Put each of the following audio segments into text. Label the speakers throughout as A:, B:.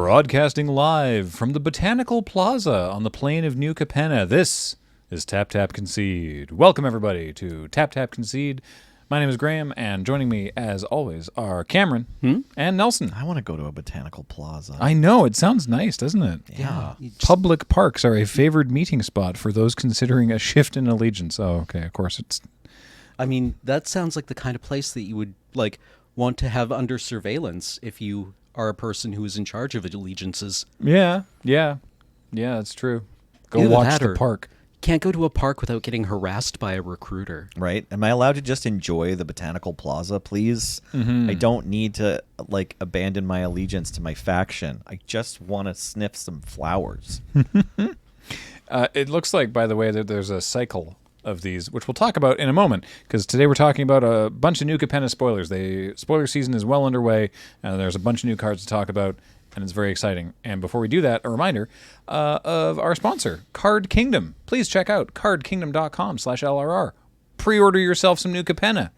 A: Broadcasting live from the Botanical Plaza on the plain of New Capenna, this is Tap Tap Concede. Welcome, everybody, to Tap Tap Concede. My name is Graham, and joining me, as always, are Cameron and Nelson.
B: I want to go to a botanical plaza.
A: I know, it sounds nice, doesn't it?
B: Yeah.
A: Public parks are a favored meeting spot for those considering a shift in allegiance. Oh, okay, of course it's...
C: I mean, that sounds like the kind of place that you would, want to have under surveillance if you are a person who is in charge of allegiances.
A: Yeah, that's true. Go
C: Either
A: watch
C: that
A: the
C: or-
A: park.
C: Can't go to a park without getting harassed by a recruiter.
B: Right? Am I allowed to just enjoy the botanical plaza, please? I don't need to, abandon my allegiance to my faction. I just want to sniff some flowers.
A: It looks like, by the way, that there's a cycle of these, which we'll talk about in a moment, because today we're talking about a bunch of New Capenna spoilers. Spoiler season is well underway, and there's a bunch of new cards to talk about, and it's very exciting. And before we do that, a reminder of our sponsor, Card Kingdom. Please check out cardkingdom.com/LRR. Pre-order yourself some New Capenna.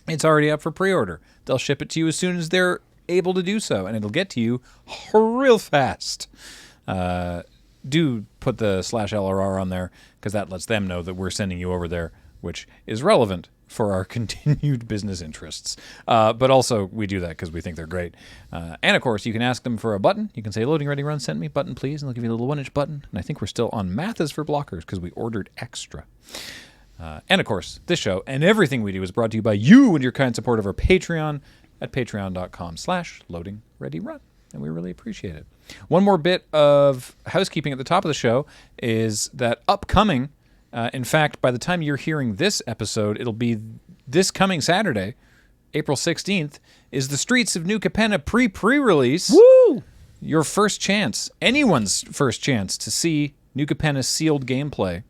A: It's already up for pre-order. They'll ship it to you as soon as they're able to do so, and it'll get to you real fast. Do put the /LRR on there, because that lets them know that we're sending you over there, which is relevant for our continued business interests. But also, we do that because we think they're great. And of course, you can ask them for a button. You can say, loading ready run, send me button, please, and they'll give you a little 1-inch button. And I think we're still on Math is for blockers because we ordered extra. And of course, this show and everything we do is brought to you by you and your kind support of our Patreon at patreon.com/loading-ready-run. And we really appreciate it. One more bit of housekeeping at the top of the show is that upcoming, in fact, by the time you're hearing this episode, it'll be this coming Saturday, April 16th, is the Streets of New Capenna pre-release.
C: Woo!
A: Your first chance, anyone's first chance to see New Capenna's sealed gameplay.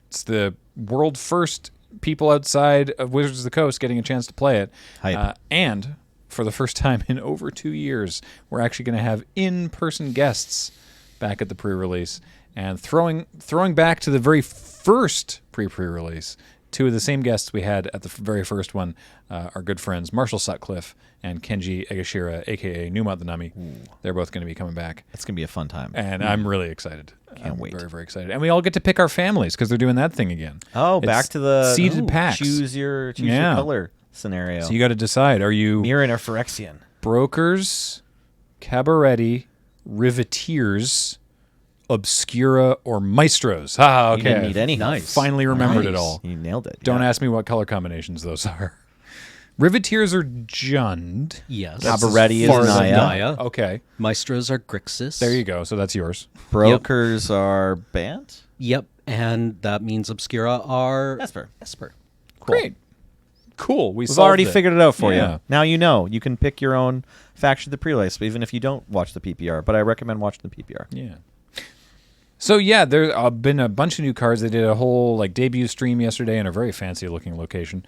A: It's the world first people outside of Wizards of the Coast getting a chance to play it.
B: Hype.
A: And for the first time in over 2 years, we're actually going to have in-person guests back at the pre-release. And throwing back to the very first pre-release, two of the same guests we had at the very first one, our good friends Marshall Sutcliffe and Kenji Egashira, a.k.a. Numa the Nami. They're both going to be coming back.
B: It's going to be a fun time.
A: And I'm really excited.
B: Can't wait.
A: Very, very excited. And we all get to pick our families because they're doing that thing again.
B: Oh,
A: It's
B: back to the
A: seeded packs.
B: choose your
A: Yeah.
B: color scenario.
A: So you got to decide. Are you
B: Mirren or Phyrexian?
A: brokers, cabaretti, riveteers, obscura, or maestros? Ah, okay.
B: You didn't need any.
C: Nice.
A: Finally remembered it
C: Nice.
A: all.
B: You nailed it.
A: Don't
B: yeah.
A: ask me what color combinations those are. Riveteers are Jund.
C: Yes.
B: Cabaretti is
A: far as I know.
B: Naya.
A: Okay.
C: Maestros are Grixis.
A: There you go. So that's yours.
B: Brokers are Bant?
C: Yep, and that means Obscura are...
B: Esper.
A: Great. Cool.
B: We've already figured it out for
A: Yeah.
B: you. Now you know. You can pick your own faction of the pre-release, even if you don't watch the PPR. But I recommend watching the PPR.
A: Yeah. So yeah, there have been a bunch of new cards. They did a whole debut stream yesterday in a very fancy looking location,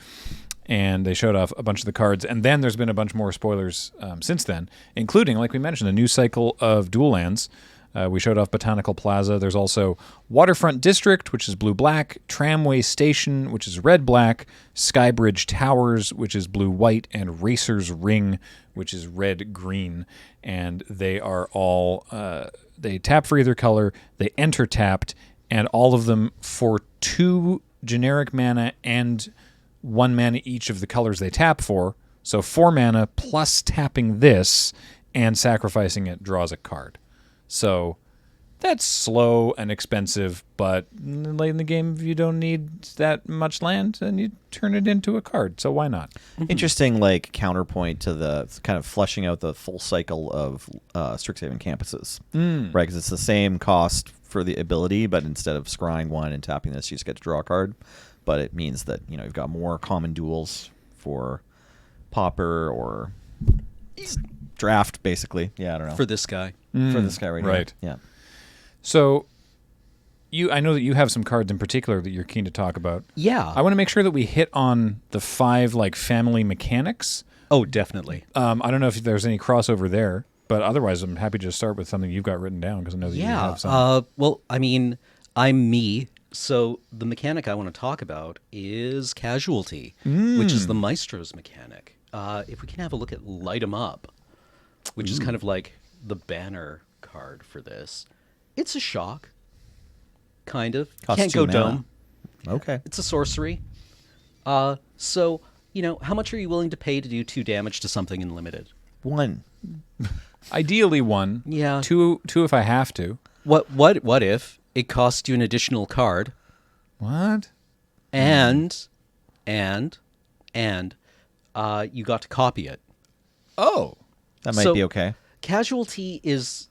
A: and they showed off a bunch of the cards. And then there's been a bunch more spoilers since then, including, like we mentioned, a new cycle of dual lands. We showed off Botanical Plaza. There's also Waterfront District, which is blue-black, Tramway Station, which is red-black, Skybridge Towers, which is blue-white, and Racer's Ring, which is red-green. And they are all, they tap for either color, they enter tapped, and all of them for 2 generic mana and 1 mana each of the colors they tap for. So 4 mana plus tapping this and sacrificing it draws a card. So that's slow and expensive, but late in the game, if you don't need that much land, then you turn it into a card. So why not?
B: Interesting, counterpoint to the kind of fleshing out the full cycle of Strixhaven campuses, right? Because it's the same cost for the ability, but instead of scrying 1 and tapping this, you just get to draw a card. But it means that you've got more common duels for Pauper or Draft, basically. Yeah, I don't know.
C: For this guy.
B: For this guy right here.
A: Right.
B: Yeah.
A: So I know that you have some cards in particular that you're keen to talk about.
C: Yeah.
A: I want to make sure that we hit on the 5 family mechanics.
C: Oh, definitely.
A: I don't know if there's any crossover there, but otherwise I'm happy to start with something you've got written down because I know that you have some.
C: Well, I mean, I'm me, so the mechanic I want to talk about is Casualty, which is the Maestro's mechanic. If we can have a look at Light 'em Up, which is kind of like the banner card for this. It's a shock. Kind of.
B: Costs
C: Can't
B: 2
C: go
B: mana.
C: dome.
B: Okay.
C: It's a sorcery. So, how much are you willing to pay to do 2 damage to something in limited?
B: 1.
A: Ideally 1.
C: Yeah.
A: 2 if I have to.
C: What if it costs you an additional card
A: What?
C: and you got to copy it?
A: Oh.
B: That might
C: So-
B: be okay.
C: Casualty is...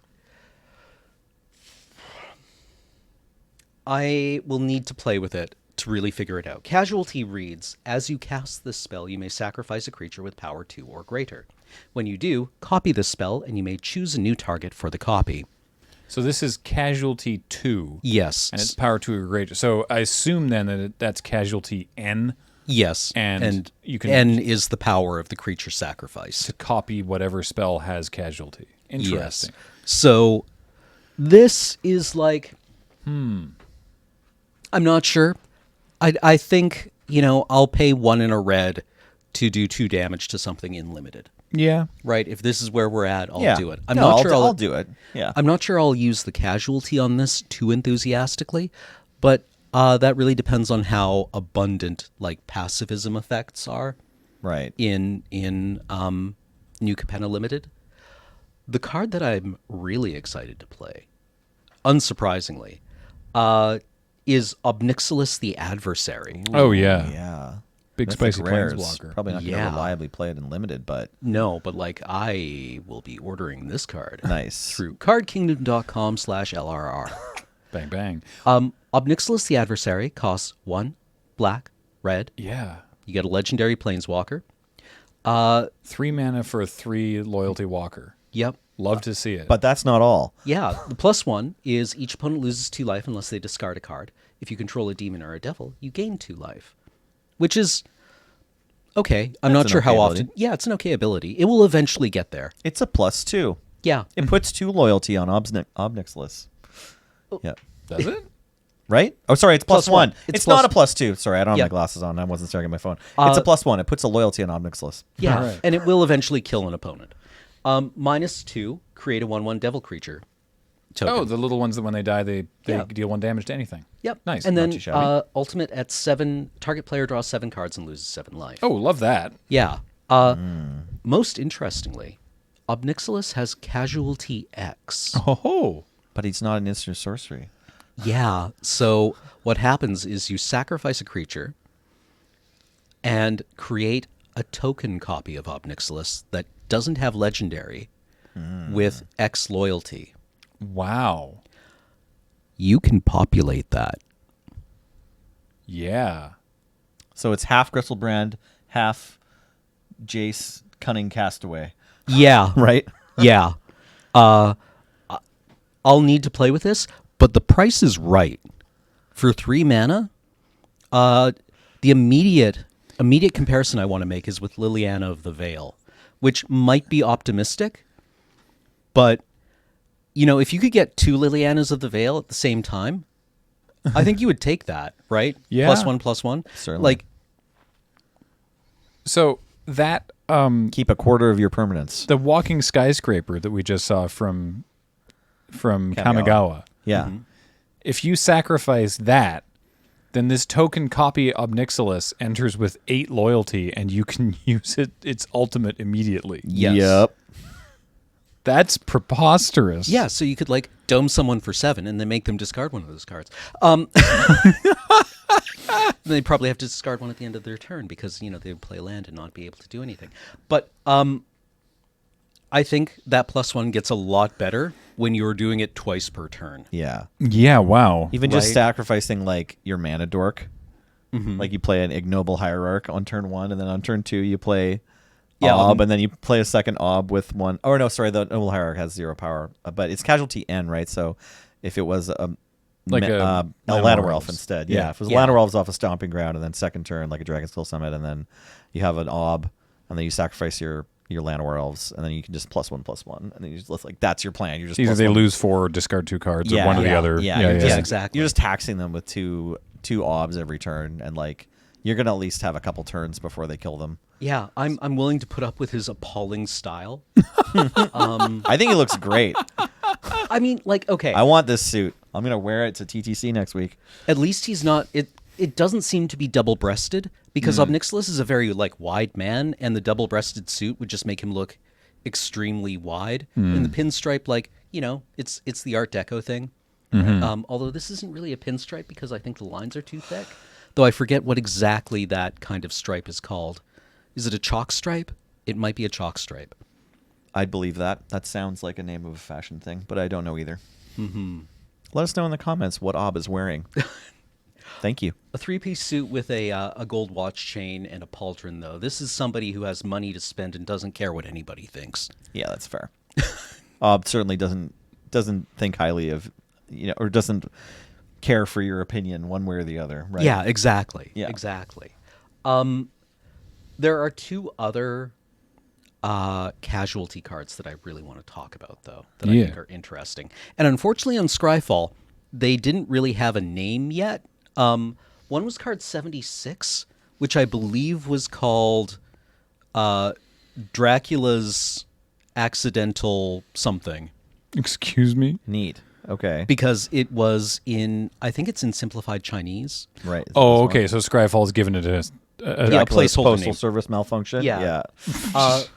C: I will need to play with it to really figure it out. Casualty reads, as you cast this spell, you may sacrifice a creature with power 2 or greater. When you do, copy this spell, and you may choose a new target for the copy.
A: So this is Casualty 2.
C: Yes.
A: And it's power 2 or greater. So I assume then that that's Casualty N
C: Yes.
A: And you can-
C: N is the power of the creature sacrifice.
A: to copy whatever spell has Casualty. Interesting.
C: Yes. So this is like, I'm not sure. I think, I'll pay 1 in a red to do 2 damage to something in limited.
A: Yeah.
C: Right? If this is where we're at, I'll
B: Yeah.
C: do it. I'm
B: No,
C: not
B: I'll
C: sure
B: do- I'll do it. Yeah.
C: I'm not sure I'll use the casualty on this too enthusiastically, but that really depends on how abundant like pacifism effects are
B: Right.
C: in New Capenna Limited. The card that I'm really excited to play, unsurprisingly, is Obnixilis the Adversary.
A: Oh, yeah.
B: Yeah.
A: Big
B: Mythic
A: spicy
B: rares.
A: planeswalker.
B: Probably not going to
C: Yeah.
B: reliably play it in limited, but
C: No, but like I will be ordering this card
B: nice.
C: through cardkingdom.com/LRR.
A: Bang, bang.
C: Obnixilis the Adversary costs 1 black, red.
A: Yeah.
C: You get a legendary planeswalker.
A: 3 mana for a 3 loyalty walker.
C: Yep.
A: Love to see it.
B: But that's not all.
C: Yeah. The +1 is each opponent loses 2 life unless they discard a card. If you control a demon or a devil, you gain 2 life. Which is okay. I'm
B: That's
C: not
B: an
C: sure
B: okay
C: how
B: ability.
C: often. Yeah, it's an okay ability. It will eventually get there.
B: It's a +2.
C: Yeah.
B: It puts 2 loyalty on Obnixilis. Yeah.
A: Does it?
B: Right? Oh, sorry, it's
C: Plus
B: +1.
C: one.
B: It's
C: It's
B: not a
C: plus-
B: +2. Sorry, I don't have
C: Yeah.
B: my glasses on. I wasn't staring at my phone. It's a +1. It puts a loyalty on Obnixilis.
C: Yeah.
A: Alright.
C: And it will eventually kill an opponent. -2, create a 1/1 devil creature token.
A: Oh, the little ones that when they die, they
C: Yeah.
A: deal 1 damage to anything.
C: Yep.
A: Nice.
C: And
A: Not
C: then
A: too shabby.
C: ultimate at 7, target player draws 7 cards and loses 7 life.
A: Oh, love that.
C: Yeah. Most interestingly, Obnixilis has Casualty X.
A: Oh,
B: But he's not an instant sorcery.
C: Yeah. So what happens is you sacrifice a creature and create a token copy of Obnixilis that doesn't have legendary with X loyalty.
A: wow.
C: You can populate that.
A: Yeah.
B: So it's half Gristlebrand, half Jace Cunning Castaway.
C: Yeah.
B: Right?
C: Yeah. I'll need to play with this, but the price is right. For 3 mana, the immediate comparison I want to make is with Liliana of the Veil, which might be optimistic, but if you could get 2 Lilianas of the Veil at the same time, I think you would take that, right?
A: Yeah.
C: +1/+1.
B: Certainly.
C: Like,
A: So that
B: Keep a quarter of your permanence.
A: the walking skyscraper that we just saw from Kamigawa.
B: Yeah.
A: If you sacrifice that, then this token copy Obnixilis enters with 8 loyalty, and you can use its ultimate immediately.
C: yes.
B: Yep.
A: That's preposterous.
C: Yeah, so you could like dome someone for 7 and then make them discard one of those cards. They probably have to discard one at the end of their turn because they would play land and not be able to do anything. But I think that +1 gets a lot better when you're doing it twice per turn.
B: Yeah.
A: Yeah. Wow.
B: Even just
C: Right.
B: sacrificing like your mana dork. Like you play an ignoble hierarch on turn 1, and then on turn 2 you play
C: Yeah,
B: Ob, and then you play a second Ob with 1. Oh no, sorry, the noble hierarch has 0 power, but it's casualty N, right? So if it was
A: Like a Llanowar
B: Llanowar
A: Elves.
B: Elf instead,
A: Yeah.
B: yeah. If it was
C: Yeah.
B: Llanowar Elves off a stomping ground, and then second turn like a Dragon's Summit, and then you have an Ob, and then you sacrifice your Llanowar Elves, and then you can just +1/+1, and then you just like that's your plan. You're just
A: Either they
B: +1.
A: lose 4 or discard 2 cards, or one or the other.
B: Yeah,
C: Yeah, exactly.
B: You're just taxing them with two Obs every turn, and like You're gonna at least have a couple turns before they kill them.
C: Yeah, I'm willing to put up with his appalling style.
B: I think he looks great.
C: I mean, like, okay,
B: I want this suit. I'm gonna wear it to TTC next week.
C: at least he's not. It doesn't seem to be double-breasted because Obnixilis is a very like wide man, and the double-breasted suit would just make him look extremely wide. And the pinstripe, like, it's the Art Deco thing. Although this isn't really a pinstripe because I think the lines are too thick. Though I forget what exactly that kind of stripe is called. Is it a chalk stripe? It might be a chalk stripe.
B: I'd believe that. That sounds like a name of a fashion thing, but I don't know either. Let us know in the comments what Ob is wearing. Thank you.
C: A three-piece suit with a gold watch chain and a pauldron, though. This is somebody who has money to spend and doesn't care what anybody thinks.
B: Yeah, that's fair. Ob certainly doesn't think highly of, or doesn't care for your opinion one way or the other, right?
C: Yeah, exactly.
B: Yeah.
C: Exactly. There are two other casualty cards that I really want to talk about, though, that I think are interesting. And unfortunately on Scryfall, they didn't really have a name yet. One was card 76, which I believe was called Dracula's Accidental Something.
A: Excuse me?
B: Neat. Okay.
C: Because it was I think it's in simplified Chinese.
B: Right.
A: Oh, okay. So Scryfall's given it a
C: Yeah, placeholder
B: postal
C: name.
B: service malfunction.
C: Yeah.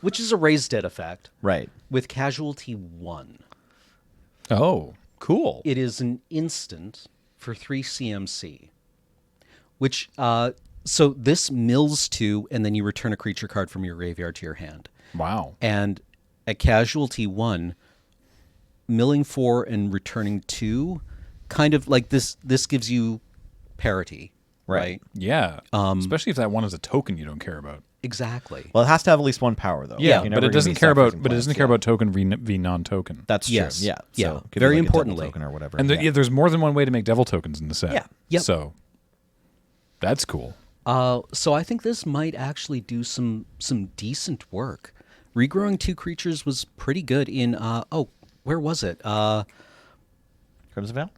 C: Which is a raised dead effect.
B: Right.
C: With casualty 1.
A: Oh, cool.
C: It is an instant for 3 CMC. Which, so this mills 2, and then you return a creature card from your graveyard to your hand.
A: Wow.
C: And at casualty 1, milling 4 and returning 2, kind of like this gives you parity, right?
A: Yeah. Especially if that one is a token you don't care about.
C: Exactly.
B: Well, it has to have at least one power, though.
A: Yeah,
B: You're
A: but
B: never
A: it doesn't
B: gonna be
A: care about.
B: sacrificing
A: But it doesn't
B: plants,
A: care
B: yeah.
A: about token v non-token.
B: That's true.
C: Yes.
B: Yeah.
C: Yeah.
B: So, could be
C: Very
B: like a devil
C: importantly.
B: token or whatever.
A: And there's more than one way to make devil tokens in the set.
B: Yeah.
C: Yep.
A: So that's cool.
C: So I think this might actually do some decent work. Regrowing 2 creatures was pretty good in where was it?
B: Crimson Veil?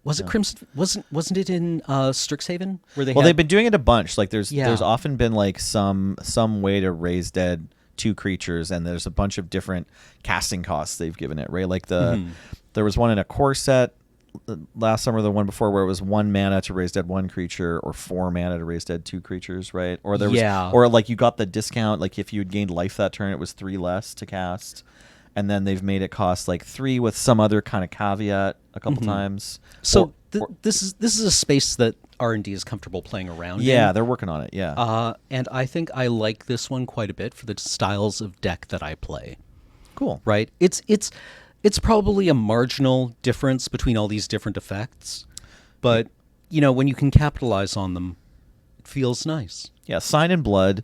C: Was it Crimson? Wasn't it in Strixhaven where they?
B: Well,
C: had...
B: they've been doing it a bunch. Like there's
C: Yeah.
B: often been like some way to raise dead 2 creatures, and there's a bunch of different casting costs they've given it. Right, like there was one in a core set last summer, the one before, where it was 1 mana to raise dead 1 creature, or 4 mana to raise dead 2 creatures. Right, or there was, or like you got the discount. Like if you had gained life that turn, it was 3 less to cast. And then they've made it cost like 3 with some other kind of caveat a couple times.
C: So this is a space that R&D is comfortable playing around.
B: Yeah,
C: in.
B: they're working on it. Yeah.
C: And I think I like this one quite a bit for the styles of deck that I play.
B: Cool.
C: Right? It's probably a marginal difference between all these different effects, but when you can capitalize on them, it feels nice.
B: Yeah, Sign in Blood,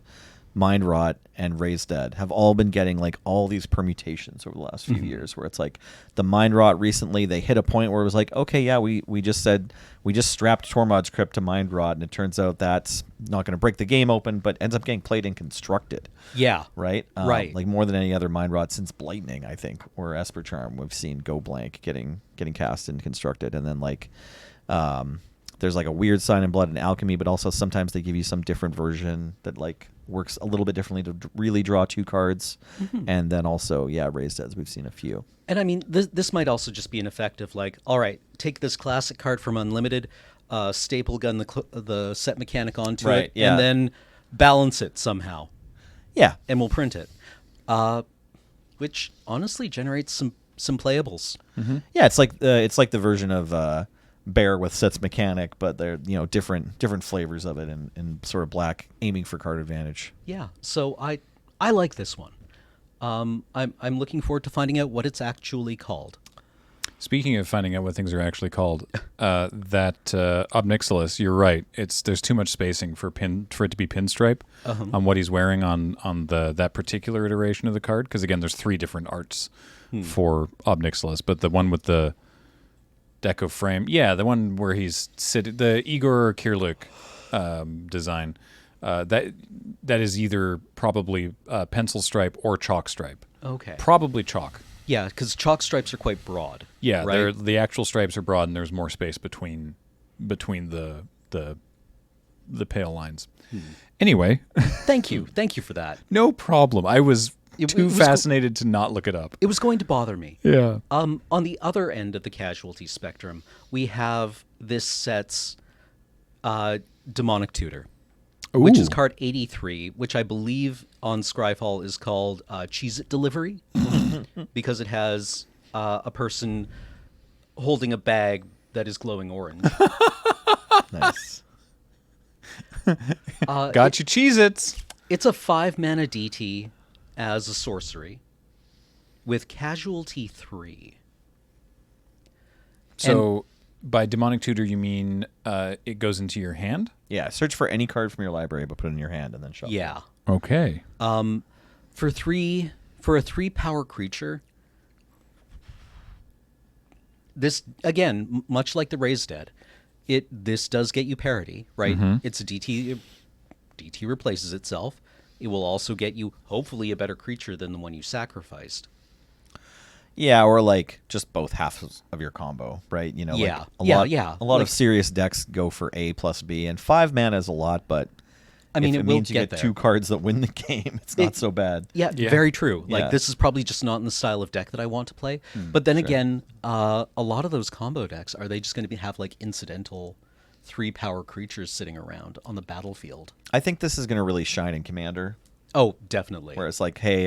B: Mind Rot, and Raised Dead have all been getting like all these permutations over the last few years, where it's like the Mind Rot recently, they hit a point where it was like, okay, yeah, we just strapped Tormod's Crypt to Mind Rot, and it turns out that's not going to break the game open, but ends up getting played and constructed.
C: Yeah.
B: Right?
C: Right.
B: Like more than any other Mind Rot since Blightning, I think, or Esper Charm, we've seen Go Blank getting cast and constructed. And then like there's like a weird Sign in Blood and Alchemy, but also sometimes they give you some different version that like works a little bit differently to really draw 2 cards. And then also, yeah, Raised Deads, we've seen a few.
C: And I mean, this might also just be an effect of like, all right, take this classic card from Unlimited, staple gun the set mechanic onto
B: Right,
C: it,
B: yeah.
C: and then balance it somehow,
B: Yeah.
C: and we'll print it, which honestly generates some playables.
B: Yeah, it's like the version of Bear with sets mechanic, but they're different flavors of it, and sort of black aiming for card advantage.
C: Yeah, so I like this one. I'm looking forward to finding out what it's actually called.
A: Speaking of finding out what things are actually called, that Obnixilis, you're right. There's too much spacing for it to be pinstripe on what he's wearing on that particular iteration of the card. Because again, there's 3 different arts for Obnixilis, but the one with the deco frame, yeah, the one where he's sitting, the Igor Kirlik design, that is either probably pencil stripe or chalk stripe.
C: Okay.
A: Probably chalk.
C: Yeah, because chalk stripes are quite broad.
A: Yeah,
C: right?
A: the actual stripes are broad, and there's more space between the the pale lines. Anyway,
C: Thank you for that.
A: no problem. I was
C: It
A: too
C: was
A: fascinated to not look it up.
C: It was going to bother me.
A: Yeah.
C: On the other end of the casualty spectrum, we have this set's demonic tutor, which is
A: Ooh.
C: card 83, which I believe on Scryfall is called Cheez-It Delivery, because it has a person holding a bag that is glowing orange.
B: Nice.
A: Got you Cheez-Its.
C: It's a 5-mana DT as a sorcery with casualty 3.
A: So by demonic tutor, you mean it goes into your hand?
B: Yeah, search for any card from your library, but put it in your hand and then shuffle.
C: Yeah.
A: Okay.
C: For a 3 power creature, this again, much like the Raised Dead, this does get you parity, right? It's a DT. DT replaces itself. It will also get you hopefully a better creature than the one you sacrificed.
B: Yeah, or like just both halves of your combo, right? You know,
C: Yeah.
B: like
C: Yeah.
B: A lot
C: Like-
B: of serious decks go for A plus B, and 5 mana is a lot, but
C: I mean,
B: if
C: it
B: it
C: will
B: means you
C: get
B: get
C: there.
B: 2 cards that win the game, it's not so bad.
C: Yeah,
A: Yeah.
C: very true. Like
B: Yeah.
C: this is probably just not in the style of deck that I want to play. But then again, a lot of those combo decks, are they just going to have like incidental 3 power creatures sitting around on the battlefield?
B: I think this is going to really shine in Commander,
C: Oh, definitely.
B: where it's like, hey,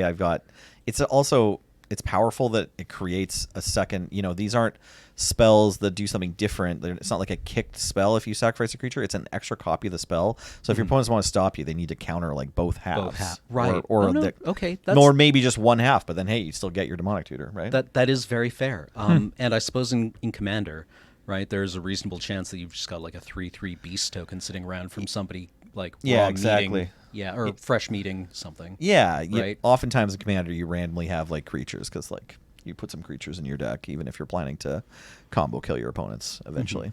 B: it's powerful that it creates a second, these aren't spells that do something different. It's not like a kicked spell if you sacrifice a creature. It's an extra copy of the spell. So if your opponents want to stop you, they need to counter like both halves.
C: Right.
B: Or
C: Oh, no.
B: the-
C: Okay,
B: or maybe just one half, but then, hey, you still get your demonic tutor, right?
C: That is very fair. And I suppose in Commander, right, there's a reasonable chance that you've just got like a 3/3 beast token sitting around from somebody like
B: Yeah,
C: raw
B: exactly.
C: meeting, or fresh meeting something.
B: Yeah,
C: Right.
B: oftentimes in Commander you randomly have like creatures because like you put some creatures in your deck, even if you're planning to combo kill your opponents eventually.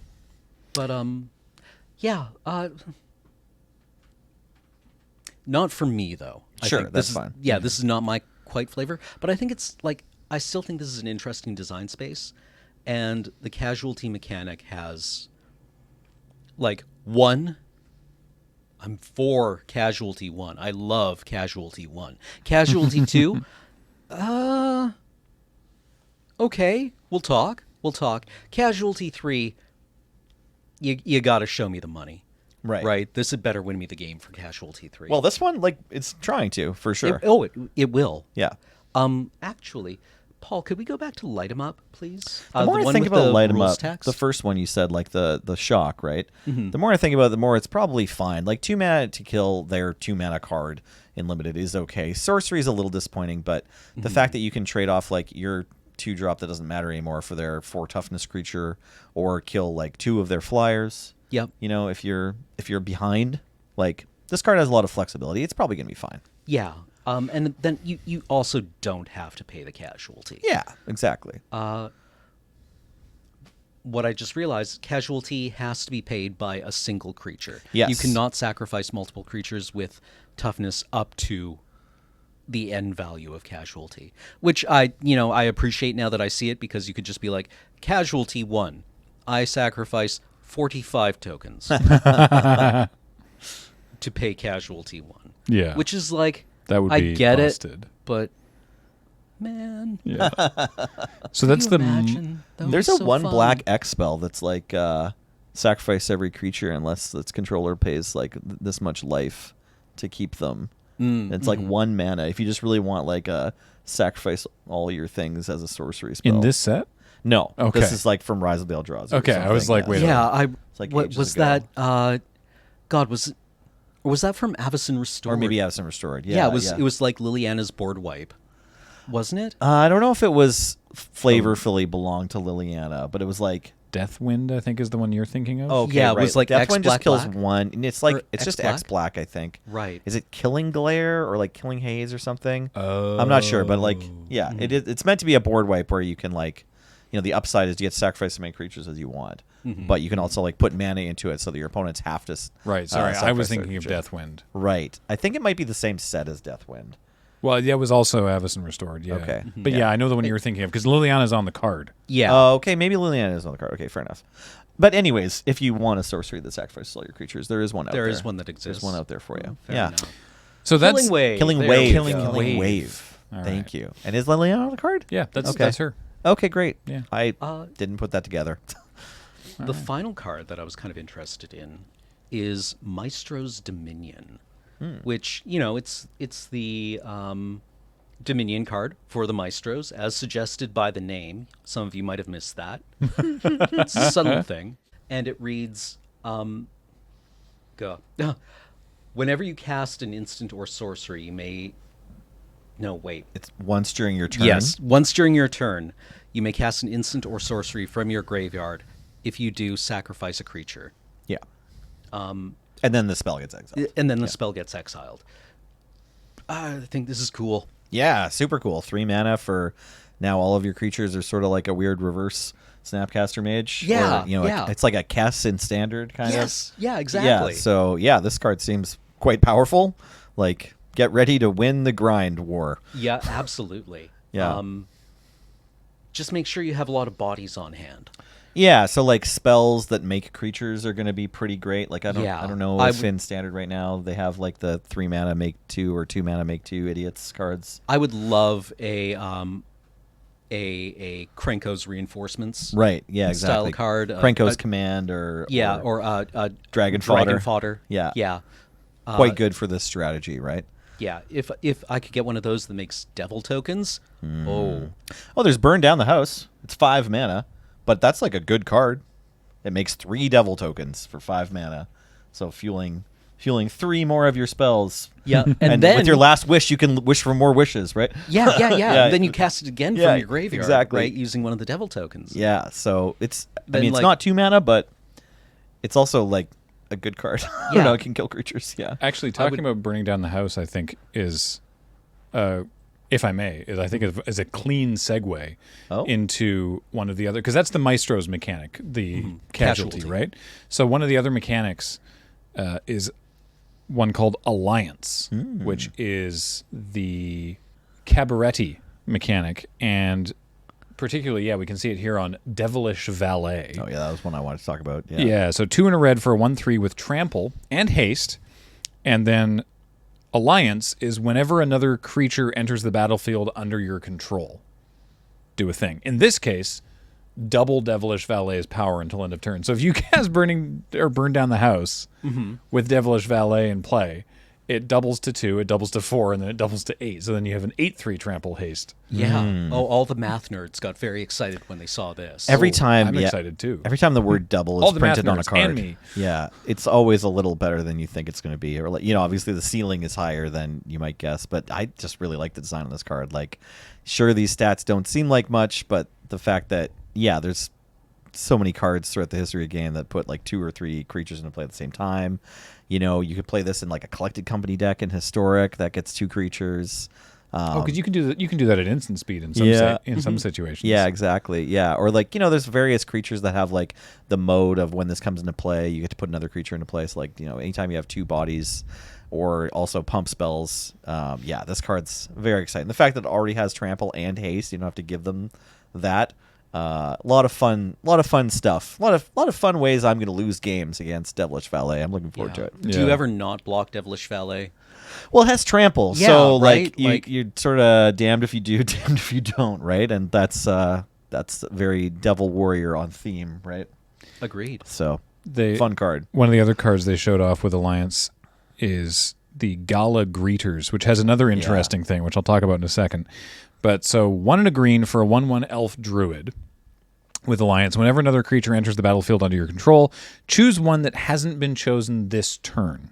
C: But not for me though.
B: Sure,
C: I think
B: that's
C: this
B: fine.
C: Is, yeah, this is not my quite flavor. But I think it's like I still think this is an interesting design space, and the casualty mechanic has like one. I'm for casualty 1. I love casualty 1. Casualty 2, okay, we'll talk. Casualty 3, you got to show me the money.
B: Right.
C: Right. This had better win me the game for casualty 3.
B: Well, this one, like, it's trying to, for sure.
C: It will.
B: Yeah.
C: Actually, Paul, could we go back to Light 'em Up, please?
B: The more I
C: one
B: think
C: with
B: about
C: the
B: Light 'em
C: rules
B: Up,
C: text?
B: the first one you said, like the shock, right? The more I think about it, the more it's probably fine. Like 2 mana to kill their 2 mana card in limited is okay. Sorcery is a little disappointing, but the fact that you can trade off like your 2-drop that doesn't matter anymore for their 4 toughness creature, or kill like 2 of their flyers.
C: Yep.
B: If you're behind, like this card has a lot of flexibility. It's probably gonna be fine.
C: Yeah. And then you also don't have to pay the casualty.
B: Yeah, exactly.
C: What I just realized, casualty has to be paid by a single creature.
B: Yes.
C: You cannot sacrifice multiple creatures with toughness up to the end value of casualty, which I appreciate now that I see it, because you could just be like, casualty 1, I sacrifice 45 tokens to pay casualty 1.
A: Yeah.
C: Which is like,
A: That would
C: I
A: be
C: get
A: busted.
C: it, but man,
A: Yeah. So that's
C: can
A: the.
C: you imagine? That would
B: There's
C: be
B: a
C: so
B: 1
C: fun.
B: black X spell that's like sacrifice every creature unless its controller pays like this much life to keep them. It's like 1 mana. If you just really want like a sacrifice all your things as a sorcery spell.
A: In this set?
B: No.
A: Okay.
B: This is like from Rise of the Eldrazi. or
A: Okay, I was
B: something,
A: like, wait a
C: Yeah,
B: like
C: what
B: ages
C: was
B: ago.
C: that? God, was that from Avacyn Restored?
B: Or maybe have some restored.
C: Yeah, it was like Liliana's board wipe, wasn't it?
B: I don't know if it was flavorfully belonged to Liliana, but it was like
A: Deathwind, I think, is the one you're thinking of.
B: okay,
C: Yeah, it
B: right.
C: was like
B: Deathwind
C: X
B: just kills
C: black?
B: 1, and it's like
C: Or
B: it's
C: X
B: just
C: black?
B: X black, I think.
C: Right.
B: Is it Killing Glare or like Killing Haze or something? I'm not sure, but like yeah, it's meant to be a board wipe where you can like, the upside is you get to sacrifice as many creatures as you want, but you can also like put mana into it so that your opponents have to.
A: Right, sorry. I was
B: sacrifice their
A: thinking of
B: creature.
A: Deathwind.
B: Right, I think it might be the same set as Deathwind.
A: Well, yeah, it was also Avacyn Restored, yeah.
B: Okay.
A: But yeah, I know the one you were thinking of, because Liliana's on the card.
C: Yeah.
B: Okay, maybe Liliana is on the card. Okay, fair enough. But anyways, if you want a sorcery that sacrifices all your creatures, there is one out there.
C: There is one that exists.
B: There's one out there for you.
C: Fair
B: yeah.
C: enough.
A: So that's
C: Killing Wave.
B: Killing
C: There
B: Wave.
C: we
B: Killing
C: go.
B: Wave.
A: All
B: Thank
A: right.
B: you. And is Liliana on the card?
A: Yeah, that's
B: Okay.
A: her.
B: Okay, great.
A: Yeah.
B: I
C: Uh,
B: didn't put that together.
C: The final card that I was kind of interested in is Maestro's Dominion, which, it's the Dominion card for the Maestros, as suggested by the name. Some of you might have missed that. It's a subtle thing. And it reads, go. Whenever you cast an instant or sorcery, you may... No, wait.
B: It's once during your turn.
C: Yes, once during your turn, you may cast an instant or sorcery from your graveyard. If you do, sacrifice a creature.
B: Yeah. And then the spell gets exiled.
C: And then the spell gets exiled. I think this is cool.
B: Yeah, super cool. 3 mana for now all of your creatures are sort of like a weird reverse Snapcaster Mage.
C: Yeah,
B: Or,
C: yeah.
B: it's like a Kess in standard kind of.
C: Yes, yeah, exactly.
B: Yeah, so this card seems quite powerful. Like, get ready to win the grind war.
C: Yeah, absolutely.
B: Yeah.
C: Just make sure you have a lot of bodies on hand.
B: Yeah, so like spells that make creatures are going to be pretty great. Like I don't know if in standard right now they have like the 3 mana make 2 or 2 mana make 2 idiots cards.
C: I would love a Krenko's Reinforcements
B: Right. Yeah, exactly.
C: style card.
B: Krenko's Command or
C: Dragon
B: Fodder.
C: Fodder.
B: Yeah.
C: Yeah.
B: Quite good for this strategy, right?
C: Yeah, if I could get one of those that makes devil tokens,
B: Oh, there's Burn Down the House. It's 5 mana, but that's like a good card. It makes 3 devil tokens for 5 mana. So fueling 3 more of your spells.
C: yeah,
B: And
C: then
B: with your last wish, you can wish for more wishes, right?
C: yeah.
B: Yeah.
C: And then you cast it again
B: Yeah,
C: from your graveyard,
B: exactly.
C: right, using one of the devil tokens.
B: Yeah, so it's
C: Then,
B: it's
C: like-
B: not 2 mana, but it's also like a good card. I don't
C: Yeah.
B: know, it can kill creatures. Yeah.
A: Actually, talking about burning down the house, I think is, if I may, is a clean segue into one of the other, because that's the Maestro's mechanic, the casualty, right? So one of the other mechanics is one called Alliance, which is the Cabaretti mechanic, and particularly, we can see it here on Devilish Valet.
B: Oh yeah, that was one I wanted to talk about.
A: Yeah, so 2 and a red for a 1/3 with trample and haste. And then Alliance is whenever another creature enters the battlefield under your control, do a thing. In this case, double Devilish Valet's power until end of turn. So if you cast Burn Down the House with Devilish Valet in play, it doubles to 2, it doubles to 4, and then it doubles to 8. So then you have an 8/3 trample haste.
C: Yeah. Oh, all the math nerds got very excited when they saw this.
B: Every time,
A: I'm excited too.
B: Every time the word double
A: All
B: is
A: the math
B: printed on a
A: nerds
B: card,
A: and me.
B: yeah, it's always a little better than you think it's going to be. Or like, obviously the ceiling is higher than you might guess, but I just really like the design of this card. Like, sure, these stats don't seem like much, but the fact that there's so many cards throughout the history of the game that put like 2 or 3 creatures into play at the same time. You could play this in like a Collected Company deck in Historic that gets 2 creatures.
A: Because you can do that. You can do that at instant speed in some some situations.
B: Yeah, exactly. Yeah, or like there's various creatures that have like the mode of when this comes into play, you get to put another creature into place. Like anytime you have 2 bodies, or also pump spells. This card's very exciting. The fact that it already has trample and haste, you don't have to give them that. A lot of fun stuff. A lot of fun ways I'm going to lose games against Devilish Valet. I'm looking forward to it.
C: Do you ever not block Devilish Valet?
B: Well, it has trample,
C: Yeah,
B: so
C: right?
B: you're sort of damned if you do, damned if you don't, right? And that's very Devil Warrior on theme, right?
C: Agreed.
B: So fun card.
A: One of the other cards they showed off with Alliance is the Gala Greeters, which has another interesting thing, which I'll talk about in a second. But so 1 and a green for a 1/1 elf druid with Alliance. Whenever another creature enters the battlefield under your control, choose one that hasn't been chosen this turn.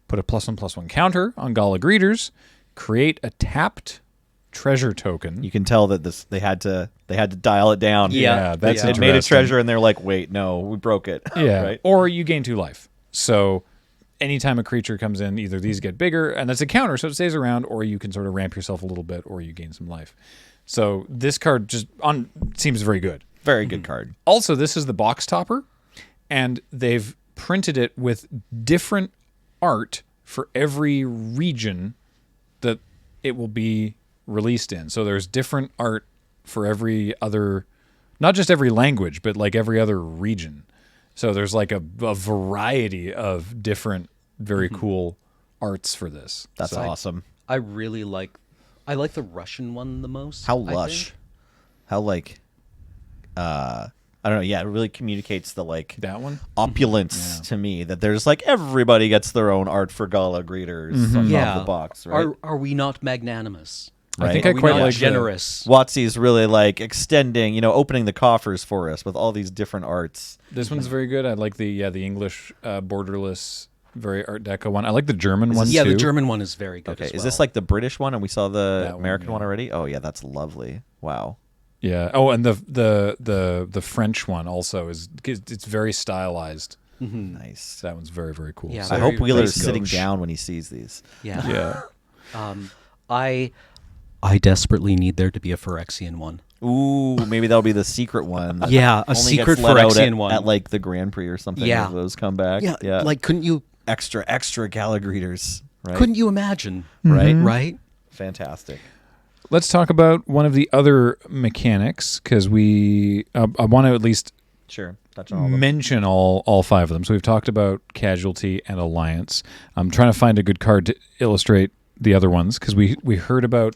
A: Put a +1/+1 counter on Gala Greeters. Create a tapped treasure token.
B: You can tell that they had to dial it down.
A: Yeah, that's
B: It made a
A: interesting.
B: treasure, and they're like, wait, no, we broke it.
A: Yeah,
B: right?
A: or you gain 2 life. So anytime a creature comes in, either these get bigger, and that's a counter, so it stays around, or you can sort of ramp yourself a little bit, or you gain some life. So this card seems very good.
B: Very good card.
A: Also, this is the box topper, and they've printed it with different art for every region that it will be released in. So there's different art for every other, not just every language, but like every other region. So there's like a variety of different, very cool arts for this.
B: That's
A: So-
B: awesome.
C: I really like the Russian one the most.
B: How
C: I
B: lush.
C: think.
B: How like I don't know, yeah, it really communicates the like
A: That one?
B: opulence to me that there's like everybody gets their own art for gala greeters on top of the box, right?
C: Are we not magnanimous?
A: I think
B: Right.
A: I
C: Are we
A: quite
C: not
A: like
C: generous?
B: Watsy's really like extending, opening the coffers for us with all these different arts.
A: This one's very good. I like the English borderless, very Art Deco one. I like the German one
C: Yeah,
A: too.
C: the German one is very good.
B: Okay,
C: as
B: is
C: well.
B: this like the British one and we saw the
A: That one,
B: American one
A: yeah.
B: already? Oh yeah, that's lovely. Wow.
A: Yeah. Oh, and the French one also it's very stylized.
B: Nice.
A: That one's very, very cool.
C: Yeah.
A: So-
B: I
C: Very
B: hope Wheeler's
C: nice
B: sitting
C: gauche.
B: down when he sees these.
C: Yeah.
A: yeah.
C: I desperately need there to be a Phyrexian one.
B: Ooh, maybe that'll be the secret one. that
C: Yeah, a
B: only
C: secret
B: gets let out
C: Phyrexian
B: at,
C: one.
B: at like the Grand Prix or something.
C: Yeah.
B: if those come back.
C: Yeah, like couldn't you
B: extra gala greeters, right?
C: couldn't you imagine?
B: Right?
C: Right?
B: Fantastic.
A: Let's talk about one of the other mechanics because I want to at least
B: Sure. Touch on all of them.
A: mention all five of them. So we've talked about Casualty and Alliance. I'm trying to find a good card to illustrate the other ones because we heard about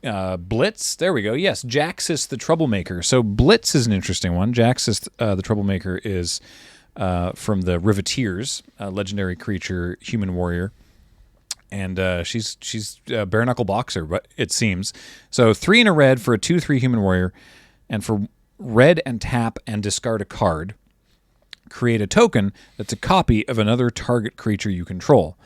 A: Blitz. There we go. Yes, Jaxus the Troublemaker. So Blitz is an interesting one. Jaxus the Troublemaker is from the Riveteers, a legendary creature, human warrior. And she's a bare knuckle boxer, but it seems. So 3 in a red for a 2/3 human warrior, and for red and tap and discard a card, create a token that's a copy of another target creature you control.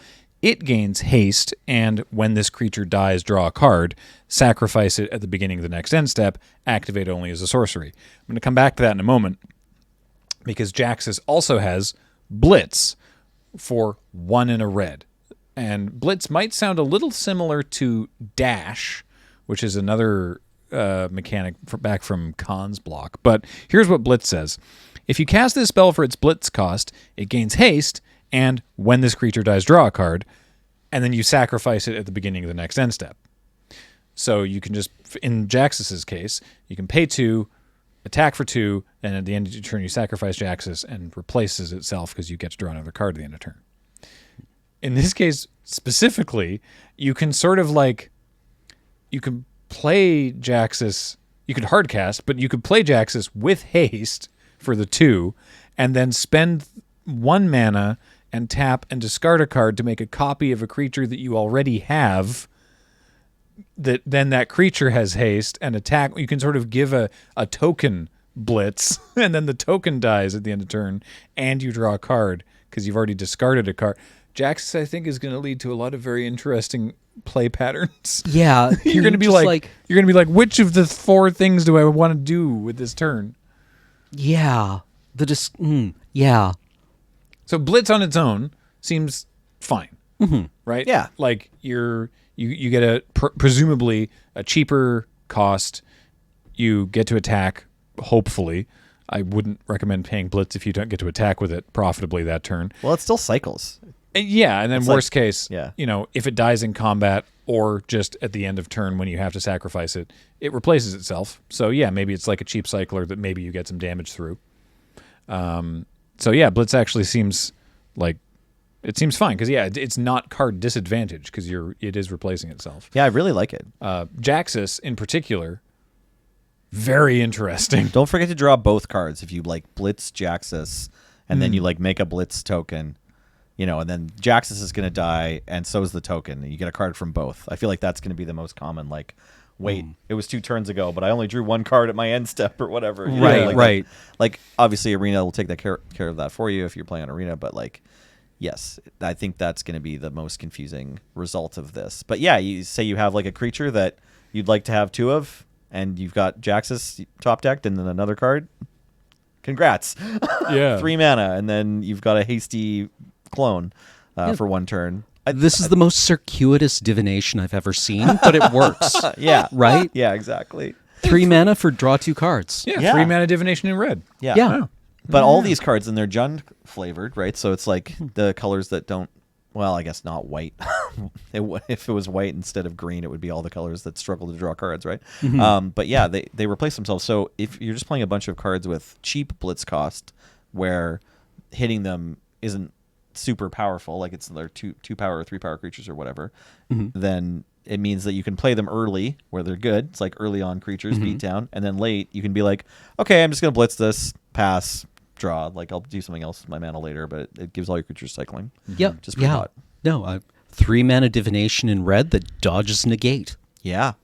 A: It gains haste, and when this creature dies, draw a card, sacrifice it at the beginning of the next end step, activate only as a sorcery. I'm going to come back to that in a moment, because Jaxus also has Blitz for 1 in a red. And Blitz might sound a little similar to Dash, which is another mechanic back from Khan's block. But here's what Blitz says. If you cast this spell for its Blitz cost, it gains haste, and when this creature dies, draw a card, and then you sacrifice it at the beginning of the next end step. So you can just, in Jaxus's case, you can pay 2, attack for 2, and at the end of your turn you sacrifice Jaxus and replaces itself because you get to draw another card at the end of turn. In this case specifically, you can sort of like, you can play Jaxus, you could hardcast, but you could play Jaxus with haste for the 2, and then spend 1 mana and tap and discard a card to make a copy of a creature that you already have, that then that creature has haste and attack. You can sort of give a token Blitz, and then the token dies at the end of turn, and you draw a card because you've already discarded a card. Jaxus, I think, is going to lead to a lot of very interesting play patterns.
C: Yeah.
A: You're going to be like, which of the 4 things do I want to do with this turn?
C: yeah. Yeah.
A: So Blitz on its own seems fine, right?
B: Yeah.
A: Like you get a presumably a cheaper cost. You get to attack. Hopefully, I wouldn't recommend paying Blitz if you don't get to attack with it profitably that turn.
B: Well, it still cycles.
A: Yeah, and then
B: It's
A: worst
B: like-
A: case,
B: yeah.
A: if it dies in combat or just at the end of turn when you have to sacrifice it, it replaces itself. So yeah, maybe it's like a cheap cycler that maybe you get some damage through. So yeah, Blitz actually seems like it seems fine because yeah, it's not card disadvantage because it is replacing itself.
B: Yeah, I really like it.
A: Jaxus in particular, very interesting.
B: Don't forget to draw both cards if you like Blitz Jaxus, and then you like make a Blitz token, and then Jaxus is going to die, and so is the token. You get a card from both. I feel like that's going to be the most common. Like, wait, it was 2 turns ago, but I only drew 1 card at my end step or whatever. you know,
C: Right,
B: like
C: right.
B: Like obviously, Arena will take that care of that for you if you're playing on Arena. But like, yes, I think that's going to be the most confusing result of this. But yeah, you say you have like a creature that you'd like to have 2 of, and you've got Jaxus top decked, and then another card. Congrats.
A: Yeah,
B: 3 mana, and then you've got a hasty clone for 1 turn.
C: This is the most circuitous divination I've ever seen, but it works.
B: Yeah.
C: Right?
B: Yeah, exactly.
C: 3 mana for draw 2 cards.
A: yeah,
B: Yeah.
A: 3 mana divination in red.
B: Yeah.
C: Yeah.
B: But all these cards, and they're Jund flavored, right? So it's like the colors that don't, well, I guess not white. If it was white instead of green, it would be all the colors that struggle to draw cards, right? But yeah, they replace themselves. So if you're just playing a bunch of cards with cheap Blitz cost, where hitting them isn't super powerful, like it's they're two power or 3 power creatures or whatever, then it means that you can play them early where they're good. It's like early on creatures beat down, and then late you can be like, okay, I'm just gonna blitz this, pass, draw. Like I'll do something else with my mana later, but it gives all your creatures cycling.
C: Yep.
B: Just pretty hot.
C: No, 3 mana divination in red that dodges negate.
B: Yeah.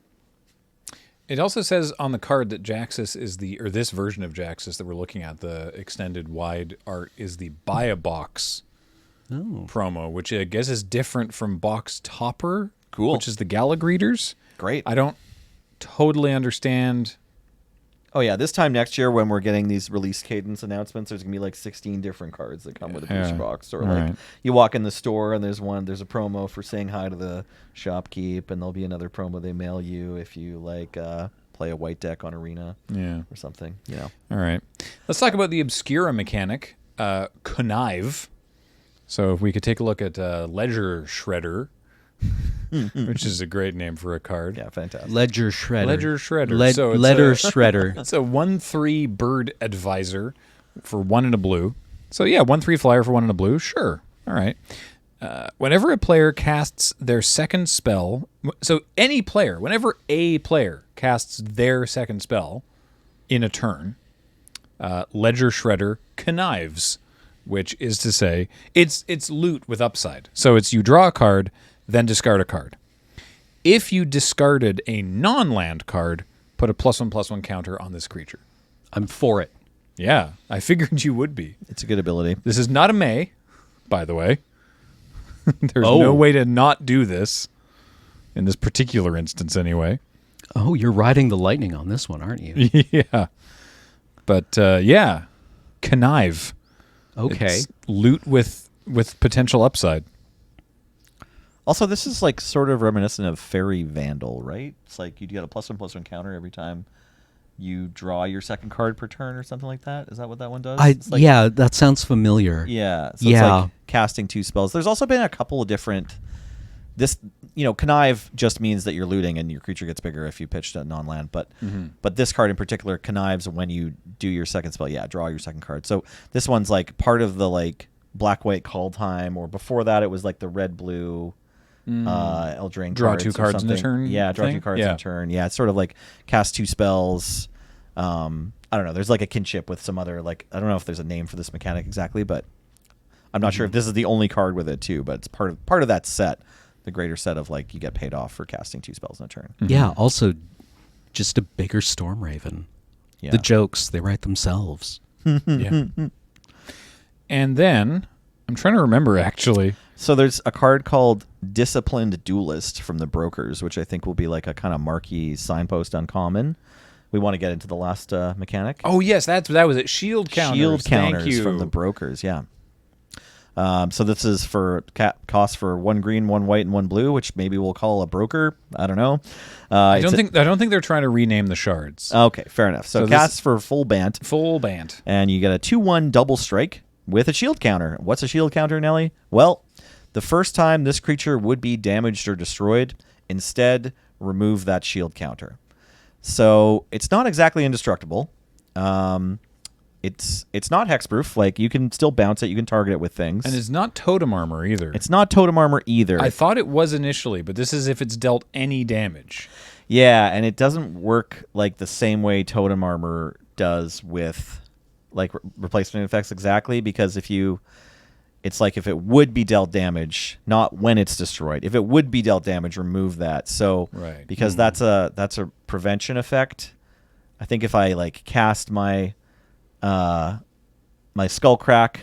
A: It also says on the card that Jaxus is or this version of Jaxus that we're looking at, the extended wide art, is the buy a box promo, which I guess is different from Box Topper,
B: Cool.
A: which is the Gallag readers.
B: Great.
A: I don't totally understand.
B: Oh yeah, this time next year when we're getting these release cadence announcements, there's gonna be like 16 different cards that come with a booster box. Or like you walk in the store and there's a promo for saying hi to the shopkeep, and there'll be another promo they mail you if you like play a white deck on Arena, or something. You know.
A: All right, let's talk about the Obscura mechanic, Connive. So if we could take a look at Ledger Shredder. Which is a great name for a card.
B: Yeah, fantastic.
C: Ledger Shredder.
A: Ledger Shredder.
C: So Letter Shredder.
A: It's a 1/3 bird advisor for 1 and a blue. So yeah, 1/3 flyer for 1 and a blue. Sure. All right. Whenever a player casts their second spell, so whenever a player casts their second spell in a turn, Ledger Shredder connives, which is to say it's loot with upside. So it's you draw a card, then discard a card. If you discarded a non-land card, put a +1/+1 counter on this creature.
C: I'm for it.
A: Yeah, I figured you would be.
B: It's a good ability.
A: This is not a May, by the way. There's no way to not do this, in this particular instance anyway.
C: Oh, you're riding the lightning on this one, aren't you?
A: Yeah. But, yeah, connive.
C: Okay.
A: It's loot with potential upside.
B: Also, this is like sort of reminiscent of Fairy Vandal, right? It's like you get a +1/+1 counter every time you draw your second card per turn or something like that. Is that what that one does?
C: Yeah, that sounds familiar.
B: Yeah. So it's like casting 2 spells. There's also been a couple of different... connive just means that you're looting and your creature gets bigger if you pitched a non-land. But this card in particular connives when you do your second spell. Yeah, draw your second card. So this one's like part of the like black-white call time, or before that it was like the red-blue... Eldraine
A: draw
B: cards
A: 2 cards in a turn.
B: Yeah, draw 2 cards in a turn. Yeah, it's sort of like cast 2 spells. I don't know. There's like a kinship with some other like I don't know if there's a name for this mechanic exactly, but I'm not sure if this is the only card with it too. But it's part of that set, the greater set of like you get paid off for casting 2 spells in a turn.
C: Yeah. Also, just a bigger Storm Raven.
B: Yeah.
C: The jokes they write themselves.
A: Yeah. And then I'm trying to remember actually.
B: So there's a card called Disciplined Duelist from the Brokers, which I think will be like a kind of marquee signpost uncommon. We want to get into the last mechanic.
A: Oh yes, that was it. Shield counters.
B: Shield counters
A: Thank you.
B: from the Brokers. Yeah. So this is for cost for 1 green, 1 white, and 1 blue, which maybe we'll call a broker. I don't know.
A: I don't think they're trying to rename the shards.
B: Okay, fair enough. So casts for full bant.
A: Full bant.
B: And you get a 2/1 double strike with a shield counter. What's a shield counter, Nelly? Well, the first time this creature would be damaged or destroyed, instead remove that shield counter. So it's not exactly indestructible. It's not hexproof. Like you can still bounce it. You can target it with things.
A: And it's not totem armor either.
B: It's not totem armor either.
A: I thought it was initially, but this is if it's dealt any damage.
B: Yeah, and it doesn't work like the same way totem armor does with like replacement effects exactly, because it's like if it would be dealt damage, not when it's destroyed. If it would be dealt damage, remove that. So because that's a prevention effect. I think if I like cast my skull crack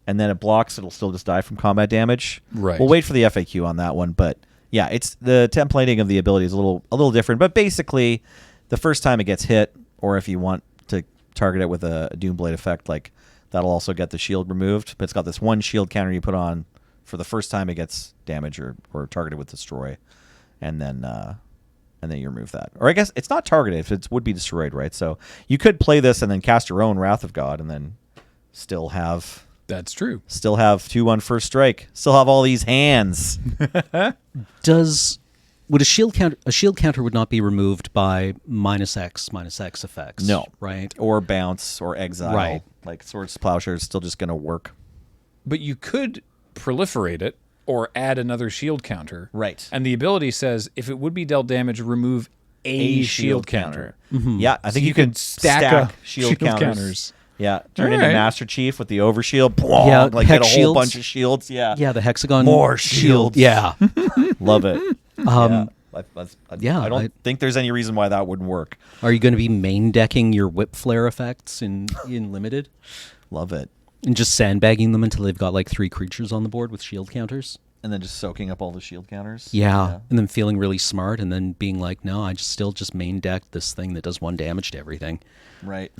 B: and then it blocks, it'll still just die from combat damage.
A: Right.
B: We'll wait for the FAQ on that one, but yeah, it's the templating of the ability is a little different. But basically, the first time it gets hit, or if you want to target it with a Doomblade effect, like that'll also get the shield removed. But it's got this 1 shield counter you put on for the first time it gets damaged or targeted with destroy, and then you remove that. Or I guess it's not targeted; it would be destroyed, right? So you could play this and then cast your own Wrath of God, and then still have.
A: That's true.
B: Still have 2/1 first strike. Still have all these hands.
C: Does would a shield counter would not be removed by -X effects.
B: No.
C: Right?
B: Or bounce or exile.
C: Right.
B: Like Swords to Plowshare is still just going to work.
A: But you could proliferate it or add another shield counter.
B: Right.
A: And the ability says if it would be dealt damage, remove a shield counter.
B: Yeah, I think
A: So
B: you could stack
A: up
B: shield counters. Yeah, turn
A: All
B: into
A: right.
B: Master Chief with the overshield.
C: Yeah,
B: Like get a
C: hex
B: whole
C: shields.
B: bunch of shields. Yeah.
C: Yeah, the hexagon
B: More
C: shield.
B: shields.
C: Yeah.
B: Love it.
C: Yeah,
B: I don't
C: I-
B: think there's any reason why that wouldn't work.
C: Are you going to be main decking your whip flare effects in limited
B: Love it.
C: and just sandbagging them until they've got like 3 creatures on the board with shield counters?
B: And then just soaking up all the shield counters.
C: Yeah. And then feeling really smart and then being like, no, I just main deck this thing that does 1 damage to everything.
B: Right.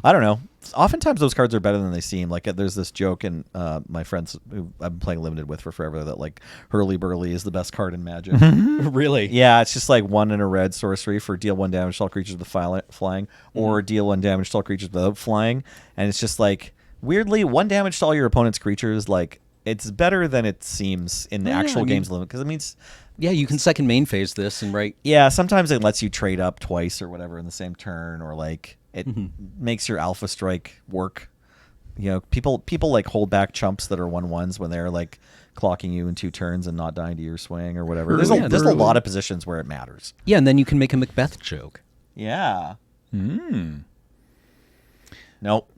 B: I don't know. Oftentimes those cards are better than they seem. Like there's this joke in my friends who I've been playing limited with for forever that like Hurly Burly is the best card in Magic.
C: Really?
B: Yeah, it's just like 1 and a red sorcery for deal 1 damage to all creatures with flying, or deal 1 damage to all creatures without flying. And it's just like weirdly 1 damage to all your opponent's creatures. Like it's better than it seems in the actual games limit because it means.
C: Yeah, you can second main phase this and right.
B: Yeah, sometimes it lets you trade up twice or whatever in the same turn, or like it makes your Alpha Strike work. You know, people like hold back chumps that are 1/1s when they're like clocking you in 2 turns and not dying to your swing or whatever. There's a lot of positions where it matters.
C: Yeah, and then you can make a Macbeth joke.
B: Yeah.
A: Hmm.
B: Nope.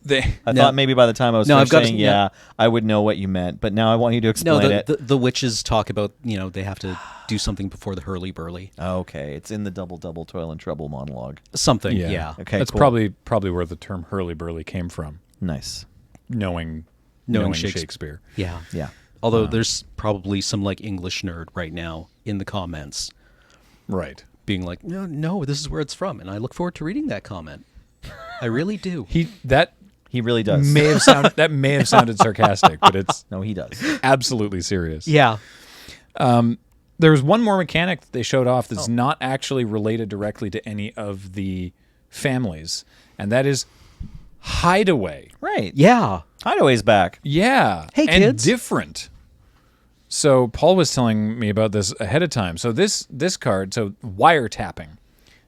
B: I
C: No.
B: thought maybe by the time I was
C: No, I've got
B: saying,
C: to-
B: I would know what you meant, but now I want you to
C: No,
B: explain it.
C: the witches talk about, they have to do something before the Hurly Burly.
B: Okay, it's in the double toil and trouble monologue.
C: Something, yeah.
B: Okay,
A: That's
B: cool.
A: probably where the term hurly burly came from.
B: Nice.
A: Knowing
C: Knowing
A: Shakespeare.
C: Yeah.
B: Yeah.
C: Although there's probably some like English nerd right now in the comments
A: Right.
C: being like, no, this is where it's from. And I look forward to reading that comment. I really do.
B: He really does.
A: may have sounded sarcastic, but it's
B: No, he does.
A: absolutely serious.
C: Yeah.
A: There's one more mechanic that they showed off that's not actually related directly to any of the families, and that is Hideaway.
B: Right.
C: Yeah.
B: Hideaway's back.
A: Yeah.
C: Hey,
A: and
C: kids.
A: different. So Paul was telling me about this ahead of time. So this card, so wiretapping,